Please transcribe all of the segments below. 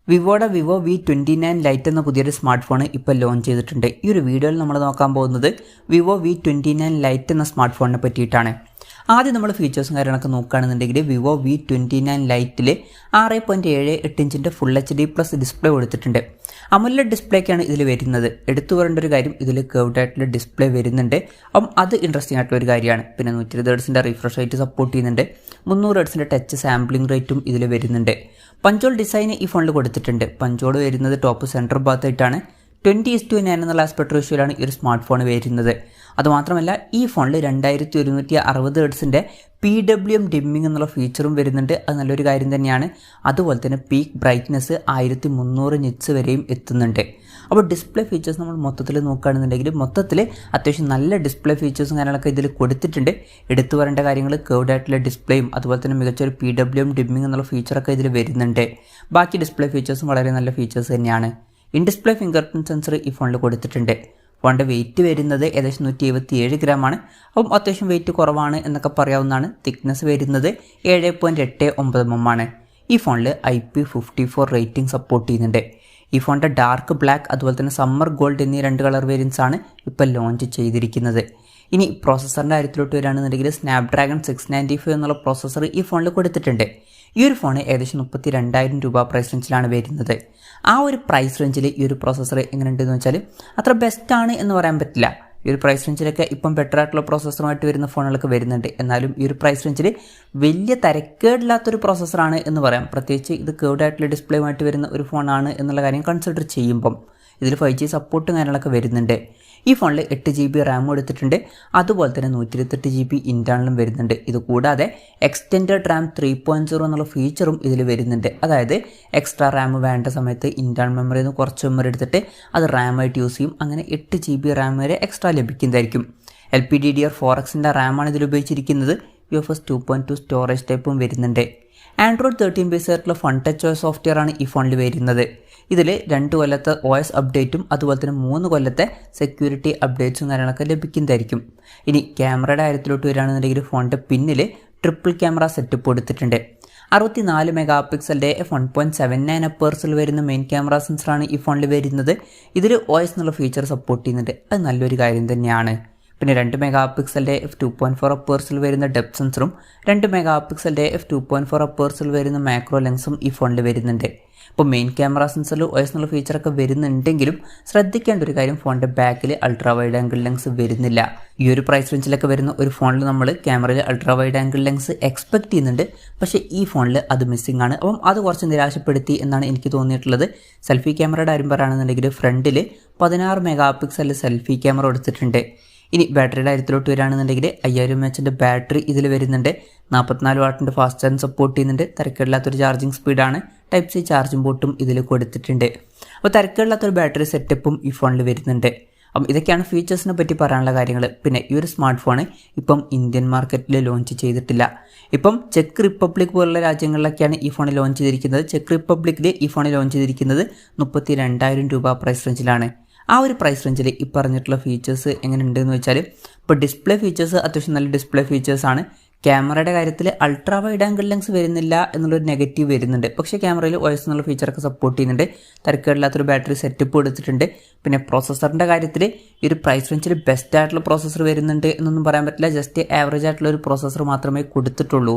വിവോയുടെ Vivo V29 Lite എന്ന പുതിയൊരു smart phone ഇപ്പോൾ ലോഞ്ച് ചെയ്തിട്ടുണ്ട്. ഈ ഒരു വീഡിയോയിൽ നമ്മൾ നോക്കാൻ പോകുന്നത് Vivo V29 Lite എന്ന സ്മാർട്ട് ഫോണിനെ പറ്റിയിട്ടാണ്. ആദ്യം നമ്മൾ ഫീച്ചേഴ്സും കാര്യങ്ങളൊക്കെ നോക്കുകയാണെന്നുണ്ടെങ്കിൽ Vivo V29 Liteൽ 6.78 ഇഞ്ചിൻ്റെ ഫുൾ HD+ ഡിസ്പ്ലേ കൊടുത്തിട്ടുണ്ട്. amoled ഡിസ്പ്ലേക്കാണ് ഇതിൽ വരുന്നത്. എടുത്തു പറയേണ്ട ഒരു കാര്യം, ഇതിൽ കർവ്ഡ് ആയിട്ടുള്ള ഡിസ്പ്ലേ വരുന്നുണ്ട്. അപ്പം അത് ഇൻട്രസ്റ്റിംഗ് ആയിട്ടുള്ള ഒരു കാര്യമാണ്. പിന്നെ 120 Hz റിഫ്രഷ് റേറ്റ് സപ്പോർട്ട് ചെയ്യുന്നുണ്ട്. 300 Hz ടച്ച് സാമ്പിളിംഗ് റേറ്റും ഇതിൽ വരുന്നുണ്ട്. പഞ്ചോൾ ഡിസൈൻ ഈ ഫോണിൽ കൊടുത്തിട്ടുണ്ട്. പഞ്ചോൾ വരുന്നത് ടോപ്പ് സെൻറ്റർ ഭാഗത്തായിട്ടാണ്. 20:9 എന്നുള്ള ആസ്പെക്ട് റേഷ്യോയിലാണ് ഈ ഒരു സ്മാർട്ട് ഫോൺ വരുന്നത്. അതുമാത്രമല്ല ഈ ഫോണിൽ 2160 Hz PWM ഡിമ്മിങ് എന്നുള്ള ഫീച്ചറും വരുന്നുണ്ട്. അത് നല്ലൊരു കാര്യം തന്നെയാണ്. അതുപോലെ തന്നെ പീക്ക് ബ്രൈറ്റ്നസ് 1300 നിറ്റ്സ് വരെയും എത്തുന്നുണ്ട്. അപ്പോൾ ഡിസ്പ്ലേ ഫീച്ചേഴ്സ് നമ്മൾ മൊത്തത്തിൽ നോക്കുകയാണെന്നുണ്ടെങ്കിൽ മൊത്തത്തിൽ അത്യാവശ്യം നല്ല ഡിസ്പ്ലേ ഫീച്ചേഴ്സും കാര്യങ്ങളൊക്കെ ഇതിൽ കൊടുത്തിട്ടുണ്ട്. എടുത്തു പറയേണ്ട കാര്യങ്ങൾ കർവ്ഡ് ആയിട്ടുള്ള ഡിസ്പ്ലേയും അതുപോലെ തന്നെ മികച്ചൊരു PWM ഡിമ്മിങ് എന്നുള്ള ഫീച്ചറൊക്കെ ഇതിൽ വരുന്നുണ്ട്. ബാക്കി ഡിസ്പ്ലേ ഫീച്ചേഴ്സും വളരെ നല്ല ഫീച്ചേഴ്സ് തന്നെയാണ്. In display finger print sensor ഈ ഫോണിൽ കൊടുത്തിട്ടുണ്ട്. ഫോണിൻ്റെ വെയിറ്റ് വരുന്നത് ഏകദേശം 177 ഗ്രാമാണ്. അപ്പം അത്യാവശ്യം വെയിറ്റ് കുറവാണ് എന്നൊക്കെ പറയാവുന്നതാണ്. തിക്നെസ് വരുന്നത് 7.89 mm ആണ്. ഈ ഫോണിൽ IP54 റേറ്റിംഗ് സപ്പോർട്ട് ചെയ്യുന്നുണ്ട്. ഈ ഫോണിൻ്റെ ഡാർക്ക് ബ്ലാക്ക് അതുപോലെ തന്നെ സമ്മർ ഗോൾഡ് എന്നീ 2 കളർ വേരിയൻസ് ആണ് ഇപ്പോൾ ലോഞ്ച് ചെയ്തിരിക്കുന്നത്. ഇനി പ്രോസസ്സറിൻ്റെ കാര്യത്തിലോട്ട് വരികയാണെന്നുണ്ടെങ്കിൽ സ്നാപ്ഡ്രാഗൺ 695 എന്നുള്ള പ്രോസസ്സർ ഈ ഫോണിൽ കൊടുത്തിട്ടുണ്ട്. ഈ ഒരു ഫോൺ ഏകദേശം 32,000 രൂപ പ്രൈസ് റേഞ്ചിലാണ് വരുന്നത്. ആ ഒരു പ്രൈസ് റേഞ്ചിൽ ഈ ഒരു പ്രോസസ്സർ എങ്ങനെയുണ്ടെന്ന് വെച്ചാൽ അത്ര ബെസ്റ്റാണ് എന്ന് പറയാൻ പറ്റില്ല. ഈ ഒരു പ്രൈസ് റേഞ്ചിലൊക്കെ ഇപ്പം ബെറ്റർ ആയിട്ടുള്ള പ്രോസസ്സറുമായിട്ട് വരുന്ന ഫോണുകളൊക്കെ വരുന്നുണ്ട്. എന്നാലും ഈ ഒരു പ്രൈസ് റേഞ്ചിൽ വലിയ തരക്കേടില്ലാത്തൊരു പ്രോസസ്സറാണ് എന്ന് പറയാം. പ്രത്യേകിച്ച് ഇത് കർവ്ഡ് ആയിട്ടുള്ള ഡിസ്പ്ലേയുമായിട്ട് വരുന്ന ഒരു ഫോണാണ് എന്നുള്ള കാര്യം കൺസിഡർ ചെയ്യുമ്പം ഇതിൽ 5G സപ്പോർട്ടും കാര്യങ്ങളൊക്കെ വരുന്നുണ്ട്. ഈ ഫോണിൽ 8 GB റാം എടുത്തിട്ടുണ്ട്. അതുപോലെ തന്നെ 128 GB ഇൻറ്റേർണലും വരുന്നുണ്ട്. ഇത് കൂടാതെ എക്സ്റ്റെൻഡഡ് റാം 3.0 എന്നുള്ള ഫീച്ചറും ഇതിൽ വരുന്നുണ്ട്. അതായത് എക്സ്ട്രാ റാം വേണ്ട സമയത്ത് ഇൻറ്റേർണൽ മെമ്മറിയിൽ നിന്ന് കുറച്ച് മെമ്മറി എടുത്തിട്ട് അത് റാമായിട്ട് യൂസ് ചെയ്യും. അങ്ങനെ 8 GB റാം വരെ എക്സ്ട്രാ ലഭിക്കുന്നതായിരിക്കും. LPDDR4Xൻ്റെ റാമാണ് ഇതിൽ ഉപയോഗിച്ചിരിക്കുന്നത്. UFS 2.2 സ്റ്റോറേജ് ടൈപ്പും വരുന്നുണ്ട്. ആൻഡ്രോയിഡ് 13 ബേസ് ആയിട്ടുള്ള ഫൺ ടച്ച് OS സോഫ്റ്റ്വെയർ ആണ് ഈ ഫോണിൽ വരുന്നത്. ഇതിൽ 2 കൊല്ലത്തെ OS അപ്ഡേറ്റും അതുപോലെ തന്നെ 3 കൊല്ലത്തെ സെക്യൂരിറ്റി അപ്ഡേറ്റ്സും കാര്യങ്ങളൊക്കെ ലഭിക്കുന്നതായിരിക്കും. ഇനി ക്യാമറയുടെ കാര്യത്തിലോട്ട് വരികയാണെന്നുണ്ടെങ്കിൽ ഫോണിൻ്റെ പിന്നിൽ ട്രിപ്പിൾ ക്യാമറ സെറ്റപ്പ് കൊടുത്തിട്ടുണ്ട്. 64 മെഗാ പിക്സലിൻ്റെ f1.79 അപ്പേഴ്സിൽ വരുന്ന മെയിൻ ക്യാമറ സെൻസറാണ് ഈ ഫോണിൽ വരുന്നത്. ഇതിൽ OS എന്നുള്ള ഫീച്ചർ സപ്പോർട്ട് ചെയ്യുന്നുണ്ട്. അത് നല്ലൊരു കാര്യം തന്നെയാണ്. പിന്നെ 2 മെഗാ പിക്സലിൻ്റെ f2.4 അപ്പേഴ്സിൽ വരുന്ന ഡെപ്ത് സെൻസറും 2 മെഗാ പിക്സലിൻ്റെ f2.4 അപ്പേഴ്സിൽ വരുന്ന മാക്രോ ലെൻസും ഈ ഫോണിൽ വരുന്നുണ്ട്. ഇപ്പോൾ മെയിൻ ക്യാമറ സെൻസറിൽ OS എന്നുള്ള ഫീച്ചറൊക്കെ വരുന്നുണ്ടെങ്കിലും ശ്രദ്ധിക്കേണ്ട ഒരു കാര്യം, ഫോണിൻ്റെ ബാക്കിൽ അൾട്രാ വൈഡ് ആംഗിൾ ലെൻസ് വരുന്നില്ല. ഈ ഒരു പ്രൈസ് റേഞ്ചിലൊക്കെ വരുന്ന ഒരു ഫോണിൽ നമ്മൾ ക്യാമറയിൽ ultra wide angle lens expect ചെയ്യുന്നുണ്ട്. പക്ഷേ ഈ ഫോണിൽ അത് മിസ്സിംഗ് ആണ്. അപ്പം അത് കുറച്ച് നിരാശപ്പെടുത്തി എന്നാണ് എനിക്ക് തോന്നിയിട്ടുള്ളത്. സെൽഫി ക്യാമറയുടെ കാര്യം പറയുകയാണെന്നുണ്ടെങ്കിൽ ഫ്രണ്ടിൽ 16 മെഗാ പിക്സലിൽ സെൽഫി ക്യാമറ കൊടുത്തിട്ടുണ്ട്. ഇനി ബാറ്ററിയുടെ കാര്യത്തിലോട്ട് വരികയാണെന്നുണ്ടെങ്കിൽ 5000 mAh ബാറ്ററി ഇതിൽ വരുന്നുണ്ട്. 44 വാട്ടിൻ്റെ ഫാസ്റ്റ് ചാർജ് സപ്പോർട്ട് ചെയ്യുന്നുണ്ട്. തിരക്കേടില്ലാത്തൊരു ചാർജിങ് സ്പീഡാണ്. Type C ചാർജിംഗ് പോർട്ടും ഇതിൽ കൊടുത്തിട്ടുണ്ട്. അപ്പോൾ തിരക്കേടില്ലാത്തൊരു ബാറ്ററി സെറ്റപ്പും ഈ ഫോണിൽ വരുന്നുണ്ട്. അപ്പം ഇതൊക്കെയാണ് ഫീച്ചേഴ്സിനെ പറ്റി പറയാനുള്ള കാര്യങ്ങൾ. പിന്നെ ഈ ഒരു സ്മാർട്ട് ഫോൺ ഇപ്പം ഇന്ത്യൻ മാർക്കറ്റിൽ ലോഞ്ച് ചെയ്തിട്ടില്ല. ഇപ്പം ചെക്ക് റിപ്പബ്ലിക് പോലുള്ള രാജ്യങ്ങളിലൊക്കെയാണ് ഈ ഫോൺ ലോഞ്ച് ചെയ്തിരിക്കുന്നത്. ചെക്ക് റിപ്പബ്ലിക്കിൽ ഈ ഫോൺ ലോഞ്ച് ചെയ്തിരിക്കുന്നത് 32,000 രൂപ പ്രൈസ് റേഞ്ചിലാണ്. ആ ഒരു പ്രൈസ് റേഞ്ചിൽ ഈ പറഞ്ഞിട്ടുള്ള ഫീച്ചേഴ്സ് എങ്ങനെ ഉണ്ടെന്ന് വെച്ചാൽ, ഇപ്പോൾ ഡിസ്പ്ലേ ഫീച്ചേഴ്സ് അത്യാവശ്യം നല്ല ഡിസ്പ്ലേ ഫീച്ചേഴ്സാണ്. ക്യാമറയുടെ കാര്യത്തിൽ അൾട്രാ വൈഡ് ആംഗിൾ ലെൻസ് വരുന്നില്ല എന്നുള്ളൊരു നെഗറ്റീവ് വരുന്നുണ്ട്. പക്ഷേ ക്യാമറയിൽ OS എന്നുള്ള ഫീച്ചറൊക്കെ സപ്പോർട്ട് ചെയ്യുന്നുണ്ട്. തിരക്കേടില്ലാത്തൊരു ബാറ്ററി സെറ്റപ്പ് കൊടുത്തിട്ടുണ്ട്. പിന്നെ പ്രോസസ്സറിൻ്റെ കാര്യത്തിൽ ഈ ഒരു പ്രൈസ് റേഞ്ചിൽ ബെസ്റ്റ് ആയിട്ടുള്ള പ്രോസസ്സർ വരുന്നുണ്ട് എന്നൊന്നും പറയാൻ പറ്റില്ല. ജസ്റ്റ് ആവറേജ് ആയിട്ടുള്ള ഒരു പ്രോസസ്സർ മാത്രമേ കൊടുത്തിട്ടുള്ളൂ.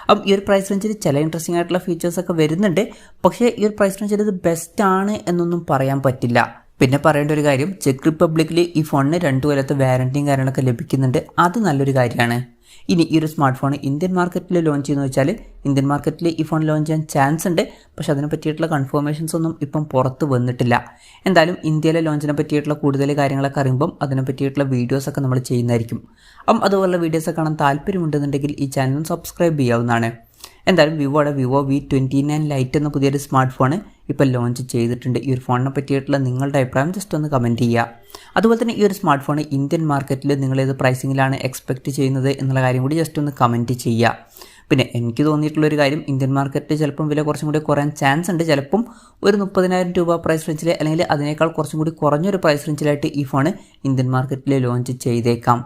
അപ്പം ഈ ഒരു പ്രൈസ് റേഞ്ചിൽ ചില ഇൻട്രസ്റ്റിംഗ് ആയിട്ടുള്ള ഫീച്ചേഴ്സൊക്കെ വരുന്നുണ്ട്. പക്ഷേ ഈ ഒരു പ്രൈസ് റേഞ്ചിൽ ഇത് ബെസ്റ്റ് ആണ് എന്നൊന്നും പറയാൻ പറ്റില്ല. പിന്നെ പറയേണ്ട ഒരു കാര്യം, ചെക്ക് റിപ്പബ്ലിക്കിൽ ഈ ഫോണിന് 2 കൊല്ലത്തെ വാറൻറ്റിയും കാര്യങ്ങളൊക്കെ ലഭിക്കുന്നുണ്ട്. അത് നല്ലൊരു കാര്യമാണ്. ഇനി ഈ ഒരു സ്മാർട്ട് ഫോൺ ഇന്ത്യൻ മാർക്കറ്റിൽ ലോഞ്ച് ചെയ്യുന്നത് വെച്ചാൽ ഇന്ത്യൻ മാർക്കറ്റിൽ ഈ ഫോൺ ലോഞ്ച് ചെയ്യാൻ ചാൻസ് ഉണ്ട്. പക്ഷേ അതിനെ പറ്റിയിട്ടുള്ള കൺഫർമേഷൻസ് ഒന്നും ഇപ്പം പുറത്ത് വന്നിട്ടില്ല. എന്തായാലും ഇന്ത്യയിലെ ലോഞ്ചിനെ പറ്റിയിട്ടുള്ള കൂടുതൽ കാര്യങ്ങളൊക്കെ അറിയുമ്പം അതിനെ പറ്റിയിട്ടുള്ള വീഡിയോസൊക്കെ നമ്മൾ ചെയ്യുന്നതായിരിക്കും. അതുപോലുള്ള വീഡിയോസൊക്കെ കാണാൻ താല്പര്യമുണ്ടെന്നുണ്ടെങ്കിൽ ഈ ചാനൽ സബ്സ്ക്രൈബ് ചെയ്യാവുന്നതാണ്. എന്തായാലും വിവോയുടെ Vivo V29 Lite എന്ന പുതിയൊരു സ്മാർട്ട് ഫോൺ ഇപ്പോൾ ലോഞ്ച് ചെയ്തിട്ടുണ്ട്. ഈ ഒരു ഫോണിനെ പറ്റിയിട്ടുള്ള നിങ്ങളുടെ അഭിപ്രായം ജസ്റ്റ് ഒന്ന് കമൻറ്റ് ചെയ്യുക. അതുപോലെ തന്നെ ഈ ഒരു സ്മാർട്ട് ഫോൺ ഇന്ത്യൻ മാർക്കറ്റിൽ നിങ്ങൾ ഏത് പ്രൈസിങ്ങിലാണ് എക്സ്പെക്റ്റ് ചെയ്യുന്നത് എന്നുള്ള കാര്യം കൂടി ജസ്റ്റ് ഒന്ന് കമൻറ്റ് ചെയ്യുക. പിന്നെ എനിക്ക് തോന്നിയിട്ടുള്ളൊരു കാര്യം, ഇന്ത്യൻ മാർക്കറ്റിൽ ചിലപ്പം വില കുറച്ചും കൂടി കുറയാൻ ചാൻസ് ഉണ്ട്. ചിലപ്പം ഒരു 30,000 രൂപ പ്രൈസ് റേഞ്ചിൽ അല്ലെങ്കിൽ അതിനേക്കാൾ കുറച്ചും കൂടി കുറഞ്ഞൊരു പ്രൈസ് റേഞ്ചിലായിട്ട് ഈ ഫോൺ ഇന്ത്യൻ മാർക്കറ്റിൽ ലോഞ്ച് ചെയ്തേക്കാം.